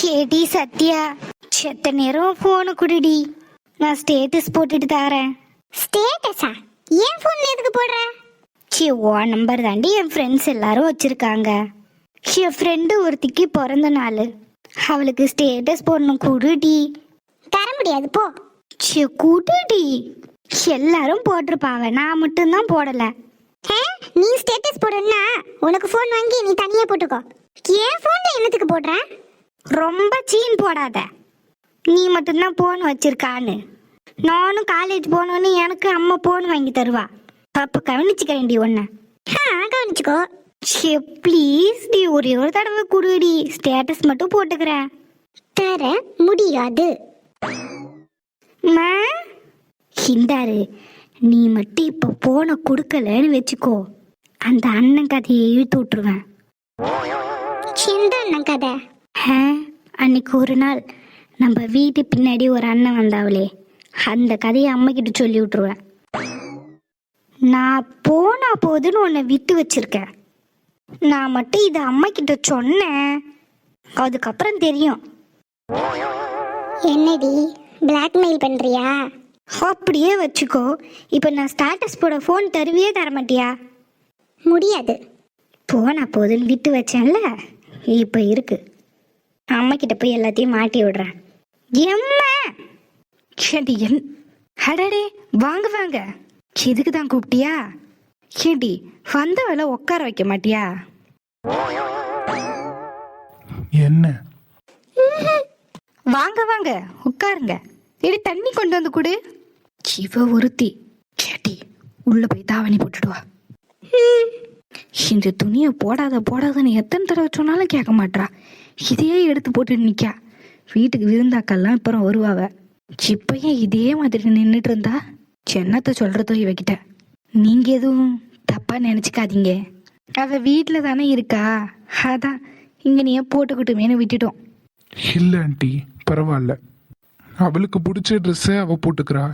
ஏடி சத்யா, செத்த நேரம் போனு குடுடி, நான் ஸ்டேட்டஸ் போட்டுட்டு தாரேன். ஸ்டேட்டஸா? ஏன் ஃபோன்ல எதுக்கு போடுற? ஓ நம்பர் தாண்டி என் ஃப்ரெண்ட்ஸ் எல்லாரும் வச்சிருக்காங்க. என் ஃப்ரெண்டு ஒருத்திக்கு பிறந்த நாள், அவளுக்கு ஸ்டேட்டஸ் போடணும். குடுடி. தர முடியாது போ. குடுடி. எல்லாரும் போட்டிருப்பாவ, நான் மட்டும்தான் போடல. நீ ஸ்டேட்டஸ் போடுன்னா உனக்கு ஃபோன் வாங்கி நீ தனியா போட்டுக்கோ. ஏன் ஃபோன்ல என்னத்துக்கு போடுற? ரொம்ப சீன் போடாத. நீ மட்டும்தான் போன் வச்சிருக்கான்னு. நானும் காலேஜ் போனோன்னு எனக்கு அம்மா போன் வாங்கி தருவா. அப்ப கவனிச்சுக்கிறேன்டி ஒன்ன. கவனிச்சுக்கோ. ப்ளீஸ் டி, ஒரே ஒரு தடவை குடுடி, ஸ்டேட்டஸ் மட்டும் போட்டுக்கிறேன். தர முடியாது. ஹிந்தாரு, நீ மட்டும் இப்ப போன கொடுக்கலன்னு வச்சுக்கோ, அந்த அண்ணன் கதையை இழுத்து விட்டுருவேன். சிந்த அண்ணன் கதை? அன்னைக்கு ஒரு நாள் நம்ம வீட்டு பின்னாடி ஒரு அண்ணன் வந்தாவளே, அந்த கதையை அம்மா கிட்ட சொல்லி விட்டுருவேன். நான் போனா போதுன்னு உன்னை விட்டு வச்சிருக்கேன். நான் மட்டும் இதை அம்மா கிட்ட சொன்னேன், அதுக்கப்புறம் தெரியும். என்னடி பிளாக்மெயில் பண்றியா? அப்படியே வச்சுக்கோ. இப்போ நான் ஸ்டேட்டஸ் போட ஃபோன் தருவியே, தர மாட்டியா? முடியாது. போனா போதுன்னு விட்டு வச்சேன்ல, இப்போ இருக்கு. அம்மா கிட்ட போய் எல்லாத்தையும் மாட்டி விடுறேன். எம்மா ஏண்டி அடடே, வாங்க வாங்க. எதுக்கு தான் கூப்பிட்டியா? ஏண்டி வந்த வேலை உட்கார வைக்க மாட்டியா? என்ன? வாங்க வாங்க உட்காருங்க. எடி தண்ணி கொண்டு வந்து கொடு. இவ ஒருத்தி கேட்டி, உள்ள போய் தாவணி போட்டுட்டு வா. இந்த துணியை போடாதன்னு எத்தனை தடவை சொன்னாலும் கேட்க மாட்டா. இதையே எடுத்து போட்டு நிற்கா. வீட்டுக்கு விருந்தாக்கெல்லாம் அப்புறம் வருவாவ. இப்பயும் இதே மாதிரி நின்றுட்டு இருந்தா சென்னத்தை சொல்றதோ இவகிட்ட. நீங்க எதுவும் தப்பா நினைச்சுக்காதீங்க. அவ வீட்டில் தானே இருக்கா, அதான் இங்க நீ போட்டுக்கிட்டுமேனு விட்டுட்டோம். இல்லை ஆண்டி, பரவாயில்ல. அவளுக்கு பிடிச்ச ட்ரெஸ்ஸை அவ போட்டுக்கிறா.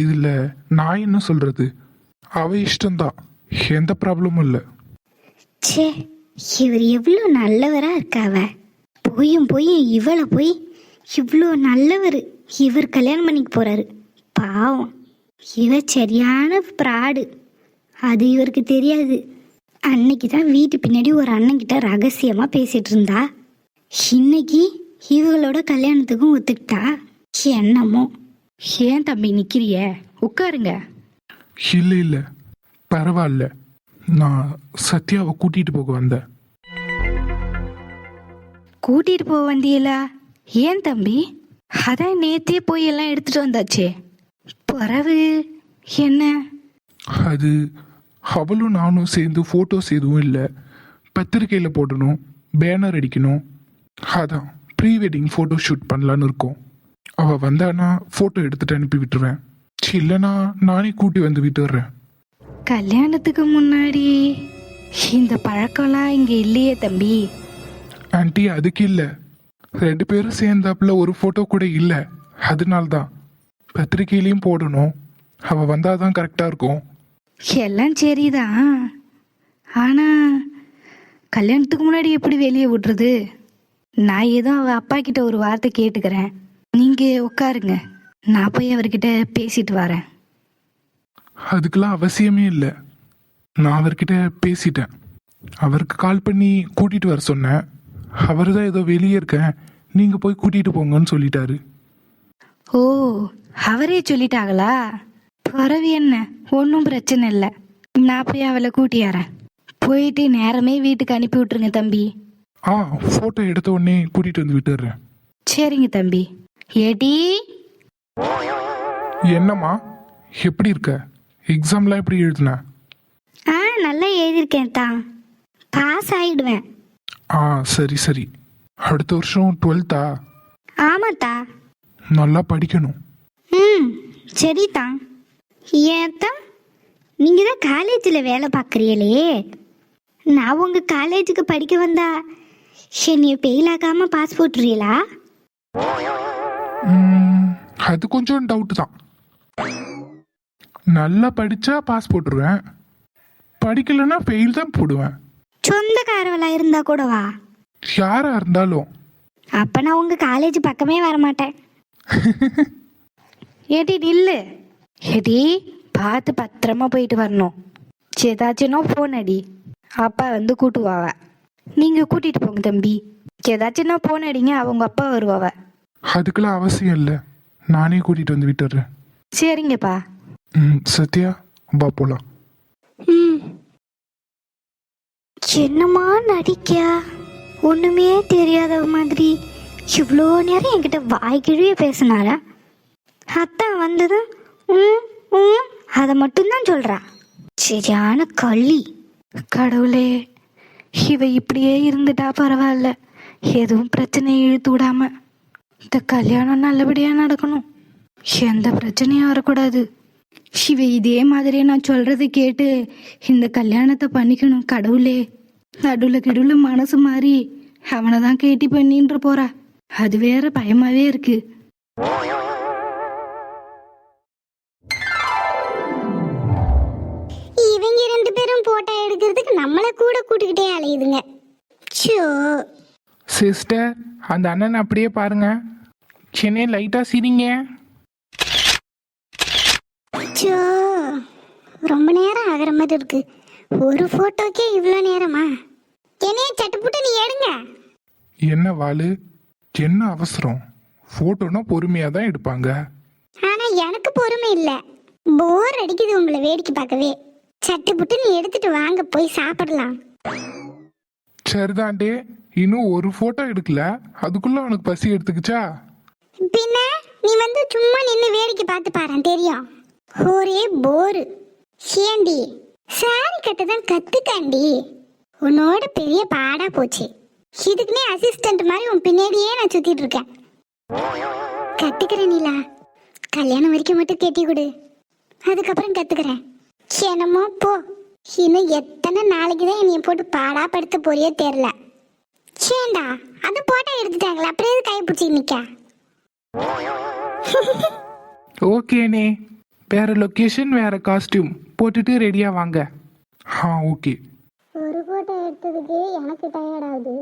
இதில் நான் என்ன சொல்றது? அவ இஷ்டம்தான், எந்த ப்ராப்ளமும் இல்லை. சே, இவர் எவ்வளோ நல்லவரா இருக்காவ. போய் இவளை போய் இவ்வளோ நல்லவர் இவர் கல்யாணம் பண்ணிக்கு போறாரு. பாவம், இவ சரியான பிராடு. அது இவருக்கு தெரியாது. அன்னைக்கு தான் வீட்டு பின்னாடி ஒரு அண்ணன்கிட்ட ரகசியமா பேசிட்டு இருந்தா. இன்னைக்கு இவங்களோட கல்யாணத்துக்கும் ஒத்துக்கிட்டா. என்னமோ. ஏன் தம்பி நிக்கிறிய? உட்காருங்க. இல்லை இல்லை, பரவாயில்ல. நான் சத்யாவை கூட்டிட்டு போக வந்தேன். கூட்டிட்டு போக வந்தியலா? ஏன் தம்பி? அதான் நேத்தே போய் எல்லாம் எடுத்துட்டு வந்தாச்சே. பிறகு என்ன? அது அவளும் நானும் சேர்ந்து ஃபோட்டோஸ் எதுவும் இல்லை, பத்திரிக்கையில் போடணும், பேனர் அடிக்கணும். அதான் ப்ரீ வெட்டிங் ஃபோட்டோ ஷூட் பண்ணலான்னு இருக்கோம். அவள் வந்தானா ஃபோட்டோ எடுத்துட்டு அனுப்பி விட்டுருவேன். இல்லைனா நானே கூட்டி வந்து விட்டுடுறேன். கல்யாணத்துக்கு முன்னாடி இந்த பழக்கம்லாம் இங்க இல்லையே தம்பி. ஆண்டி, அதுக்கு இல்லை. 2 பேரும் சேர்ந்தாப்புல ஒரு ஃபோட்டோ கூட இல்லை, அதனால்தான். பத்திரிக்கையிலையும் போடணும், அவள் வந்தாதான் கரெக்டாக இருக்கும். எல்லாம் சரிதான், ஆனா கல்யாணத்துக்கு முன்னாடி எப்படி வெளியே விட்டுறது? நான் ஏதோ அவ அப்பா கிட்ட ஒரு வார்த்தை கேட்டுக்கிறேன். நீங்க உட்காருங்க, நான் போய் அவர்கிட்ட பேசிட்டு வரேன். அதுக்கெல்லாம் அவசியமே இல்லை. நான் அவர்கிட்ட பேசிட்டேன். அவருக்கு கால் பண்ணி கூட்டிட்டு வர சொன்னேன். அவர் தான் ஏதோ வெளியே இருக்கேன், நீங்கள் போய் கூட்டிட்டு போங்கன்னு சொல்லிட்டாரு. ஓ, அவரே சொல்லிட்டாங்களா? பரவி என்ன, ஒன்றும் பிரச்சனை இல்லை. நான் போய் அவளை கூட்டியாரேன். போயிட்டு நேரமே வீட்டுக்கு அனுப்பி விட்டுருங்க தம்பி. ஃபோட்டோ எடுத்த உடனே கூட்டிட்டு வந்து விட்டுடுறேன். சரிங்க தம்பி. ஏடி, என்னம்மா, எப்படி இருக்க? எக்ஸாம்லாம் எப்படி எழுதுன? நல்லா எழுதியிருக்கேன் தான், பாஸ் ஆயிடுவேன். சரி சரி. அடுத்த வருஷம் 12th? ஆமாத்தா. நல்லா படிக்கணும். சரிதான். ஏத்தான், நீங்க தான் காலேஜில் வேலை பார்க்குறீங்களே, நான் உங்க காலேஜுக்கு படிக்க வந்தா என்னைய பெயில் ஆகாம பாஸ் போட்டுறீங்களா? அது கொஞ்சம் டவுட் தான். நல்லா படிச்சா பாஸ் போட்டுருவேன், படிக்கலைன்னா ஃபெயில் தான் போடுவேன். சொந்தக்காரவளா இருந்தா கூடவா? யாரா இருந்தாலும். அப்போ நான் உங்கள் காலேஜ் பக்கமே வரமாட்டேன். ஏடி நில்லு. ஏடி பார்த்து பத்திரமா போயிட்டு வரணும். ஏதாச்சுன்னா ஃபோன் அடி, அப்பா வந்து கூட்டுவாவ. நீங்கள் கூட்டிகிட்டு போங்க தம்பி. ஏதாச்சுன்னா ஃபோன் அடிங்க, அவங்க அப்பா வருவாவ. அதுக்கெல்லாம் அவசியம் இல்லை, நானே கூட்டிகிட்டு வந்து விட்டுறேன். சரிங்கப்பா. சத்யா வா போகலாம். என்னம்மா நடிக்க, ஒன்றுமே தெரியாத மாதிரி இவ்வளோ நேரம் என்கிட்ட வாய்க்கிழியே பேசினாரா? அத்தான் வந்ததும் அதை மட்டும்தான் சொல்கிறா. சரியான கள்ளி. கடவுளே, இவ இப்படியே இருந்துட்டா பரவாயில்ல. எதுவும் பிரச்சனையை இழுத்து விடாம இந்த கல்யாணம் நல்லபடியாக நடக்கணும். எந்த பிரச்சனையும் வரக்கூடாது. இவ இதே மாதிரியே நான் சொல்றது கேட்டு இந்த கல்யாணத்தை பண்ணிக்கணும். கடவுளே, நடுவில் கிடுவில் மனசு மாறி அவனை தான் கேட்டி பண்ணின்ற போறா. அது வேற பயமாவே இருக்கு. இவங்க 2 பேரும் போட்டோ எடுக்கிறதுக்கு நம்மளை கூட கூட்டுக்கிட்டே அலையுதுங்க. சோ சிஸ்டர், அந்த அண்ணன் அப்படியே பாருங்க. சென்னை லைட்டாக சிரிங்க. சோ ரொம்ப நேரம் ஆகிற மாதிரி இருக்கு. ஒரு போட்டோக்கே இவ்வளோ நேரமா? என்னைய சட்டுப்புட்டு நீ எடுங்க. என்ன வாளு, என்ன அவசரம்? ஃபோட்டோனா பொறுமையாக தான் எடுப்பாங்க. ஆனா எனக்கு பொறுமை இல்ல, போர் அடிக்குது உங்களை வேடிக்கை பார்க்கவே. சட்டுப்புட்டு நீ எடுத்துட்டு வாங்க, போய் சாப்பிடலாம். சரிதாண்டே, இன்னும் ஒரு ஃபோட்டோ எடுக்கல, அதுக்குள்ள உனக்கு பசி எடுத்துக்கிச்சா? பின்ன நீ வந்து சும்மா நின்று வேடிக்கை பார்த்து பாரு, தெரியும். ஒரே போரு. ஏண்டி சாரி கட்ட தான் கத்துக்காண்டி, உன்னோட பெரிய பாடா போச்சு. இதுக்குன்னே அசிஸ்டன்ட் மாதிரி உன் பின்னாடியே நான் சுத்திட்டு இருக்கேன். கத்துக்கிறேன் நீலா, கல்யாணம் வரைக்கும் மட்டும் கெட்டி கொடு, அதுக்கப்புறம் கத்துக்கிறேன். என்னமோ போ, இன்னும் எத்தனை நாளைக்கு தான் என்னைய போட்டு பாடா படுத்த போறியோ தெரியல. சேண்டா அது போட்டோ எடுத்துட்டாங்களா, அப்புறம் எது கை பிடிச்சி நிக்க? ஓகேண்ணே, வேற லொக்கேஷன் வேற காஸ்டியூம் போட்டுட்டு ரெடியா வாங்க. ஓகே. ஒரு போட்டோ எடுத்ததுக்கு எனக்கு டயர்ட் ஆகுது.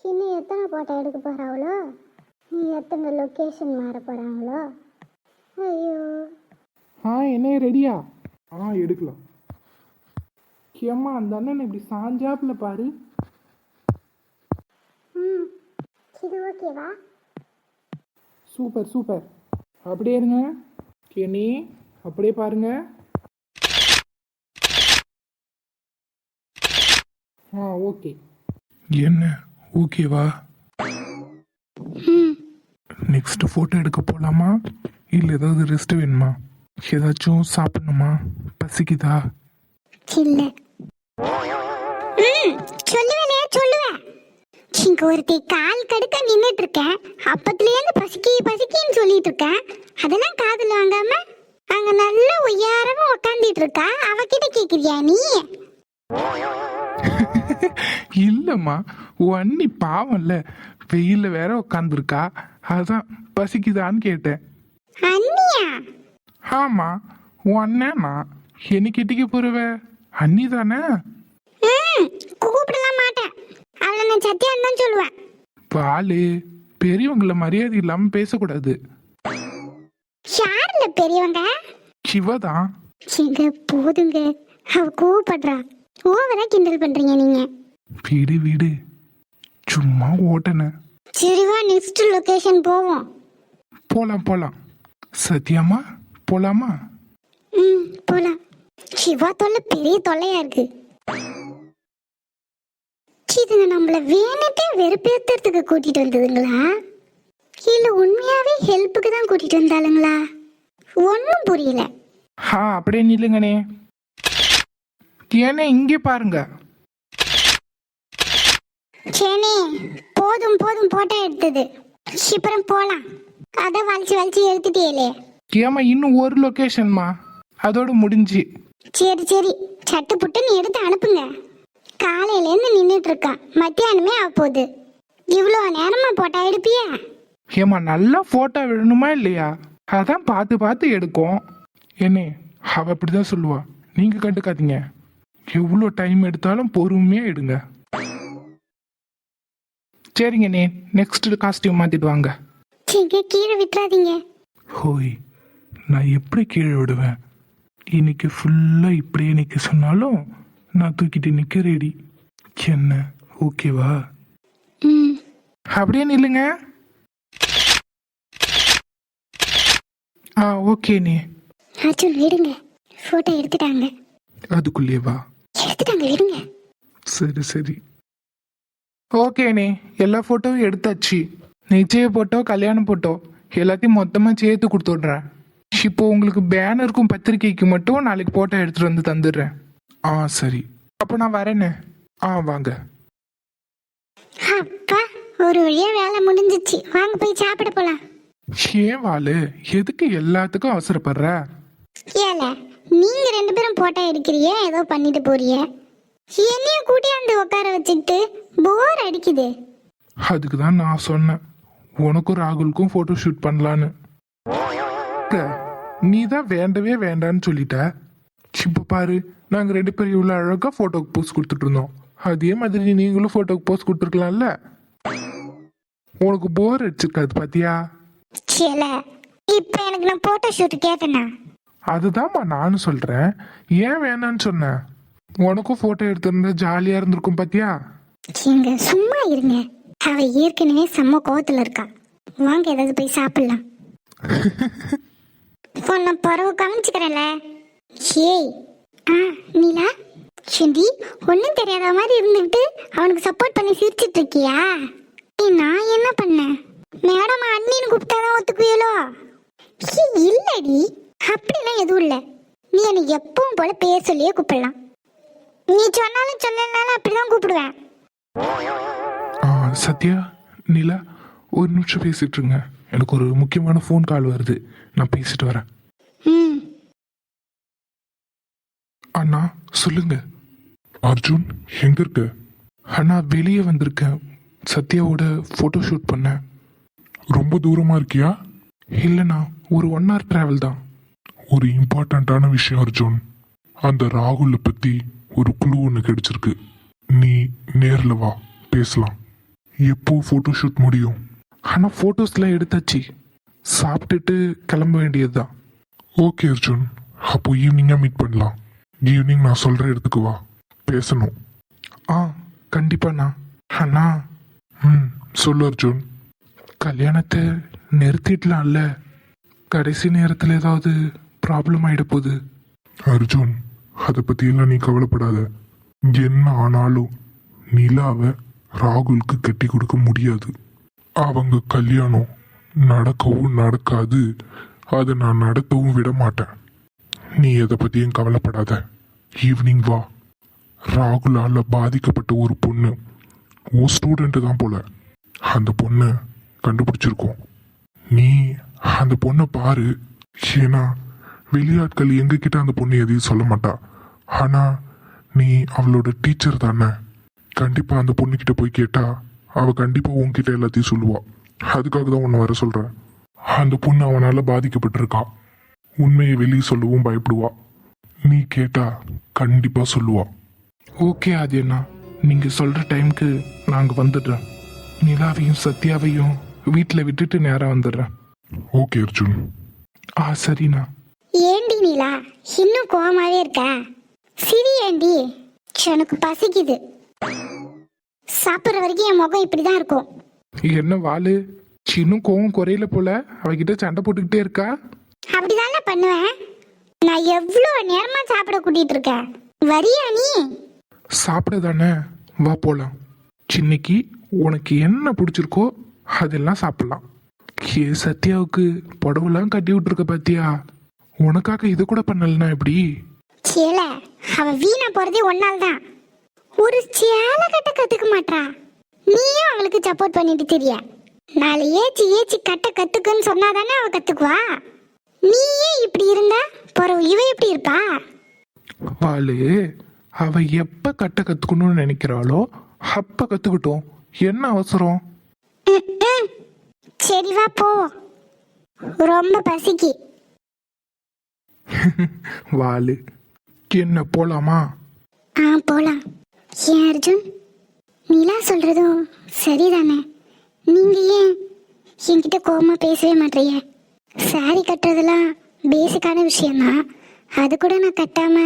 இன்னும் எத்தனை போட்டோ எடுக்க போறாங்களோ, நீ எத்தனை லொக்கேஷன் மாற போறாங்களோ. ஐயோ, என்ன ரெடியா? எடுக்கலாம். ஏம்மா அந்த அண்ணன் இப்படி சாஞ்சாப்புல பாரு. இது ஓகேவா? சூப்பர் சூப்பர், அப்படியே இருங்க. கேனி அப்படியே பாருங்க. ஓகே. என்ன ஓகேவா? நெக்ஸ்ட் போட்டோ எடுக்க போலாமா, இல்லை ஏதாவது ரெஸ்ட் வேணுமா? ஏதாச்சும் சாப்பிடணுமா? பசிக்குதா? இல்ல. சொல்லுவேனே சொல்லுவேன். இங்க ஒருத்தி கால் கடுக்க நின்றுட்டு இருக்கேன், அப்பத்துலேருந்து பசிக்கி பசிக்கின்னு சொல்லிட்டு இருக்கேன். அதெல்லாம் காதுல வாங்காம அங்க நல்லா ஒய்யாரமா உட்காந்துட்டு இருக்கா. அவகிட்ட கேக்குறியா நீ? இல்லம்மா, உன் அண்ணி பாவம்ல, வெயில்ல வேற உட்காந்துருக்கா, அதான் பசிக்குதான்னு கேட்டேன். அண்ணியா? ஆமா, உன் அண்ணனா? என்ன கிட்டிக்க போறவ அண்ணி தானே? கூப்பிடலாம் மாட்டேன், அவளை நான் சத்தியான்னு தான் சொல்லுவேன். பாலு, பெரியவங்கள மரியாதை இல்லாம பேசக்கூடாது. யாருல பெரியவங்க? சிவதான். எங்க போதுங்க, அவ கூப்பிடுறா. ஓவரா கிண்டல் பண்றீங்க நீங்க. வீடு வீடு, சும்மா ஓட்டன. சரிவா, நெக்ஸ்ட் லொகேஷன் போவோம். போலாம் போலாம். சத்தியமா போலாமா? போலாம். சிவா தொல்லை பெரிய தொல்லையா இருக்கு. இதுங்க நம்மள வேணுட்டே வெறுப்பேத்துறதுக்கு கூட்டிட்டு வந்ததுங்களா, இல்ல உண்மையாவே ஹெல்ப்புக்கு தான் கூட்டிட்டு வந்தாளுங்களா? ஒன்னும் புரியல. அப்படியே நில்லுங்கண்ணே. ஏனே இங்கே பாருங்க. சேனே, போதும் போதும் போட்டோ எடுத்தது, அப்புறம் போலாம். அதை வலிச்சு வலிச்சு எடுத்துட்டேலே. ஏமா இன்னும் ஒரு லொகேஷன்மா, அதோட முடிஞ்சு. சரி சரி, சட்டு புட்டு நீ எடுத்து அனுப்புங்க. காலையிலேருந்து நின்றுட்டு இருக்கான், மத்தியானமே ஆக போகுது. இவ்வளோ நேரமா போட்டோ எடுப்பியா? ஏமா நல்லா போட்டோ விடணுமா இல்லையா? அதான் பார்த்து பார்த்து எடுக்கும். என்னே அவ அப்படிதான் சொல்லுவா, நீங்க கண்டுக்காதீங்க. எவ்வளோ டைம் எடுத்தாலும் பொறுமையா எடுங்க. சரிங்கண்ணே, நெக்ஸ்ட் காஸ்டியூம் மாத்திட்டு வாங்க. சரிங்க, கீழே விட்டுறாதீங்க. ஹோய், நான் எப்படி கீழே விடுவேன்? இன்னைக்கு ஃபுல்லாக இப்படியே நிற்க சொன்னாலும் நான் தூக்கிட்டு நிற்க ரெடி. என்ன ஓகேவா? ம். அப்படியே நில்லுங்க. ஓகேண்ணே. அர்ஜுன் விடுங்க, போட்டோ எடுத்துட்டாங்க. அதுக்குள்ளேவா? எடுத்துட்டாங்க, விடுங்க. சரி சரி ஓகேண்ணே, எல்லா ஃபோட்டோவும் எடுத்தாச்சு. நிச்சய போட்டோ, கல்யாணம் போட்டோ எல்லாத்தையும் மொத்தமாக சேர்த்து கொடுத்துட்றேன். இப்போ உங்களுக்கு பேனருக்கும் பத்திரிக்கைக்கு மட்டும் நாளைக்கு போட்டோ எடுத்துகிட்டு வந்து தந்துடுறேன். சரி, அப்போ நான் வரேண்ணே. வாங்க. அப்பா, ஒரு வழியா வேலை முடிஞ்சிச்சு. வாங்க போய் சாப்பிட போலாம். ஏன் வாளு, எதுக்கு எல்லாத்துக்கும் அவசரப்படுற? ஏல, நீங்க 2 பேரும் போட்டோ எடுக்கிறியே, ஏதோ பண்ணிட்டு போறிய. என்னைய கூட்டியாந்து உட்கார வச்சுக்கிட்டு போர் அடிக்குது. அதுக்கு தான் நான் சொன்னேன், உனக்கும் ராகுலுக்கும் ஃபோட்டோ ஷூட் பண்ணலான்னு. நீ தான் வேண்டவே வேண்டான்னு சொல்லிட்ட. இப்போ பாரு, நாங்கள் 2 பேரும் இவ்வளோ அழகாக ஃபோட்டோக்கு போஸ்ட் கொடுத்துட்டு இருந்தோம். அதே மாதிரி நீங்களும் ஃபோட்டோக்கு போஸ்ட் கொடுத்துருக்கலாம்ல. உனக்கு போர் அடிச்சிருக்காது பாத்தியா? சேல, இப்ப எனக்கு நான் போட்டோ ஷூட் கேட்டேனா? அதுதான்மா நானும் சொல்கிறேன். ஏன் வேணான்னு சொன்னேன்? உனக்கும் ஃபோட்டோ எடுத்திருந்தா ஜாலியாக இருந்திருக்கும் பாத்தியா? நீங்க சும்மா இருங்க. அவ ஏற்கனவே செம்ம கோவத்துல இருக்கா. வாங்க ஏதாவது போய் சாப்பிடலாம். உன்னை பறவை கவனிச்சுக்கிறேன்ல. ஏய், நீலா, செண்டி, ஒன்றும் தெரியாத மாதிரி இருந்துக்கிட்டு அவனுக்கு சப்போர்ட் பண்ணி சிரிச்சிட்டு இருக்கியா? நான் என்ன பண்ணேன்? மேடம் அண்ணின்னு கூப்பிட்டாதான் ஒத்துக்குவியலோ? இல்லடி, அப்படிலாம் எதுவும் இல்லை. நீ எனக்கு எப்பவும் போல பேர் சொல்லியே கூப்பிடலாம். நீ சொன்னாலும் சொல்லனாலும் அப்படிதான் கூப்பிடுவேன். சத்யா, நிலா, ஒரு நிமிஷம் பேசிட்டு இருங்க. எனக்கு ஒரு முக்கியமான ஃபோன் கால் வருது, நான் பேசிட்டு வரேன். அண்ணா சொல்லுங்க. அர்ஜுன் எங்க இருக்க? அண்ணா வெளியே வந்திருக்கேன், சத்யாவோட ஃபோட்டோ ஷூட் பண்ண. ரொம்ப தூரமா இருக்கியா? இல்லைண்ணா, ஒரு 1 hour டிராவல் தான். ஒரு இம்பார்ட்டண்ட்டான விஷயம் அர்ஜுன். அந்த ராகுலை பத்தி ஒரு குழு ஒன்று கிடைச்சிருக்கு. நீ நேரில் வா, பேசலாம். எப்போ ஃபோட்டோ ஷூட் முடியும்? ஆனால் ஃபோட்டோஸ்லாம் எடுத்தாச்சு, சாப்பிட்டுட்டு கிளம்ப வேண்டியது தான். ஓகே அர்ஜுன், அப்போ ஈவினிங்காக மீட் பண்ணலாம். ஈவினிங் நான் சொல்கிற இடத்துக்கு வா, பேசணும். கண்டிப்பாண்ணா. அண்ணா. சொல்லு அர்ஜுன். கல்யாணத்தை நிறுத்திடலாம்ல? கடைசி நேரத்தில் ஏதாவது ப்ராப்ளம் ஆகிட போகுது. அர்ஜுன், அதை பற்றியெல்லாம் நீ கவலைப்படாத. என்ன ஆனாலும் நிலாவை ராகுலுக்கு கட்டி கொடுக்க முடியாது. அவங்க கல்யாணம் நடக்கவும் நடக்காது, அதை நான் நடத்தவும் விட மாட்டேன். நீ எதை பற்றியும் கவலைப்படாத. ஈவினிங் வா. ராகுலால் பாதிக்கப்பட்ட ஒரு பொண்ணு, உன் ஸ்டூடெண்ட்டு தான் போல, அந்த பொண்ணை கண்டுபிடிச்சிருக்கோம். நீ அந்த பொண்ணை பாரு. ஏன்னா வெளியாட்கள் எங்ககிட்ட அந்த பொண்ணு எதையும் சொல்ல மாட்டா. ஆனால் நீ அவளோட டீச்சர் தானே, கண்டிப்பாக அந்த பொண்ணுக்கிட்ட போய் கேட்டா அவள் கண்டிப்பாக உன்கிட்ட எல்லாத்தையும் சொல்லுவா. அதுக்காக தான் உன்னை வர சொல்கிறேன். அந்த பொண்ணு அவனால் பாதிக்கப்பட்டிருக்கா. உண்மையை வெளியே சொல்லவும் பயப்படுவா. நீ கேட்டா கண்டிப்பாக சொல்லுவா. ஓகே ஆதியண்ணா, நீங்கள் சொல்கிற டைமுக்கு நாங்கள் வந்துடுறோம். நிலாவையும் சத்யாவையும் வீட்டில் விட்டுட்டு நேராக வந்துடுறேன். ஓகே அர்ஜுன். சரிண்ணா. ஏண்டி நிலா, இன்னும் கோவமாவே இருக்கா? சிரி ஏண்டி, எனக்கு பசிக்குது. சாப்பிட்ற வரைக்கும் என் முகம் இப்படிதான் இருக்கும். என்ன வாளு, இன்னும் கோவம் குறையில போல, அவகிட்ட சண்டை போட்டுக்கிட்டே இருக்கா? அப்படிதானே பண்ணுவேன். நான் எவ்வளோ நேரமா சாப்பிட கூட்டிட்டு இருக்கேன். வரியா நீ? சாப்பிட தானே, வா போலாம். இன்னைக்கு உனக்கு என்ன பிடிச்சிருக்கோ அதெல்லாம் சாப்பிடலாம். சத்யாவுக்கு புடவெல்லாம் கட்டி விட்டுருக்க பாத்தியா? உனக்காக இது கூட பண்ணலனா எப்படி? சேலை அவ வீணா போறதே ஒன்னால்தான் தான். ஒரு சேலை கட்ட கத்துக்க மாட்டா. நீயும் அவளுக்கு சப்போர்ட் பண்ணிட்டு தெரிய. நாளை ஏச்சி ஏச்சி கட்ட கத்துக்குன்னு சொன்னாதானே அவ கத்துக்குவா. நீயே இப்படி இருந்தா பிறகு இவ எப்படி இருப்பா? வாளு, அவ எப்ப கட்ட கத்துக்கணும்னு நினைக்கிறாளோ அப்ப கத்துக்கிட்டோம். என்ன அவசரம்? சரி வா போ, ரொம்ப பசிக்கு. வாளு, என்ன போலாமா? போலாம். ஏன் அர்ஜுன், நிலா சொல்றதும் சரிதானே? நீங்க ஏன் என்கிட்ட கோவமா பேசவே மாட்டீங்க? சாரி கட்டுறதெல்லாம் பேசிக்கான விஷயம்தான். அது கூட நான் கட்டாம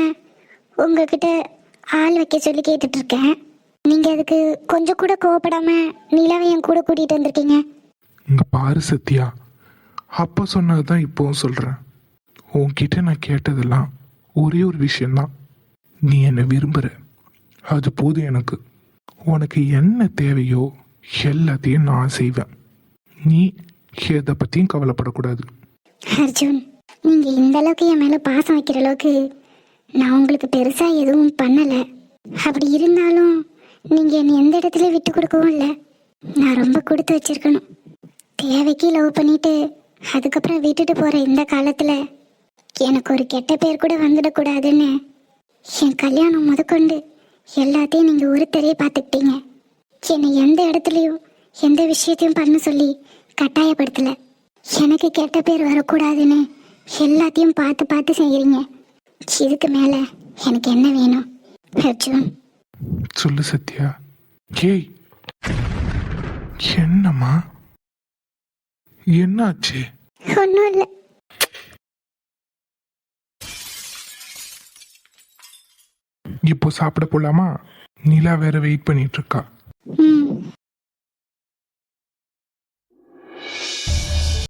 உங்ககிட்ட ஆள் வைக்க சொல்லி கேட்டுட்டு இருக்கேன். நீங்க அதுக்கு கொஞ்சம் கூட கோவப்படாம நிலாவை என் கூட கூட்டிட்டு வந்திருக்கீங்க. இங்க பாரு சத்யா, அப்போ சொன்னதுதான் இப்போவும் சொல்றேன். உன்கிட்ட நான் கேட்டதெல்லாம் ஒரே ஒரு விஷயம்தான். நீ என்னை விரும்புற, அது போதும் எனக்கு. உனக்கு என்ன தேவையோ எல்லாத்தையும் நான் செய்வேன். நீ எதை பத்தியும் கவலைப்படக்கூடாது. அர்ஜுன், நீங்க இந்த அளவுக்கு என் மேல பாசம் வைக்கிற அளவுக்கு நான் உங்களுக்கு பெருசா எதுவும் பண்ணல. அப்படி இருந்தாலும் நீங்க என்னை எந்த இடத்துல விட்டு கொடுக்கவும் இல்லை. நான் ரொம்ப கொடுத்து வச்சிருக்கணும். தேவைக்கு லவ் பண்ணிட்டு அதுக்கப்புறம் விட்டுட்டு போற இந்த காலத்துல எனக்கு ஒரு கெட்ட பேர் கூட வந்துடக்கூடாதுன்னு என் கல்யாணம் முதற்கொண்டு எல்லாத்தையும் நீங்க ஒருத்தரையே பார்த்துக்கிட்டீங்க. என்னை எந்த இடத்துலையும் எந்த விஷயத்தையும் பண்ண சொல்லி கட்டாயப்படுத்தல. எனக்கு கெட்ட பேர் வரக்கூடாதுன்னு எல்லாத்தையும் பார்த்து பார்த்து செய்கிறீங்க. இதுக்கு மேல எனக்கு என்ன வேணும் அர்ஜுன்? சொல்லு சத்யா. ஏய், என்னம்மா என்னாச்சு? ஒன்றும் இல்லை. இப்போ சாப்பிட போலாமா? நிலா வேற வெயிட் பண்ணிட்டு இருக்கா. ம்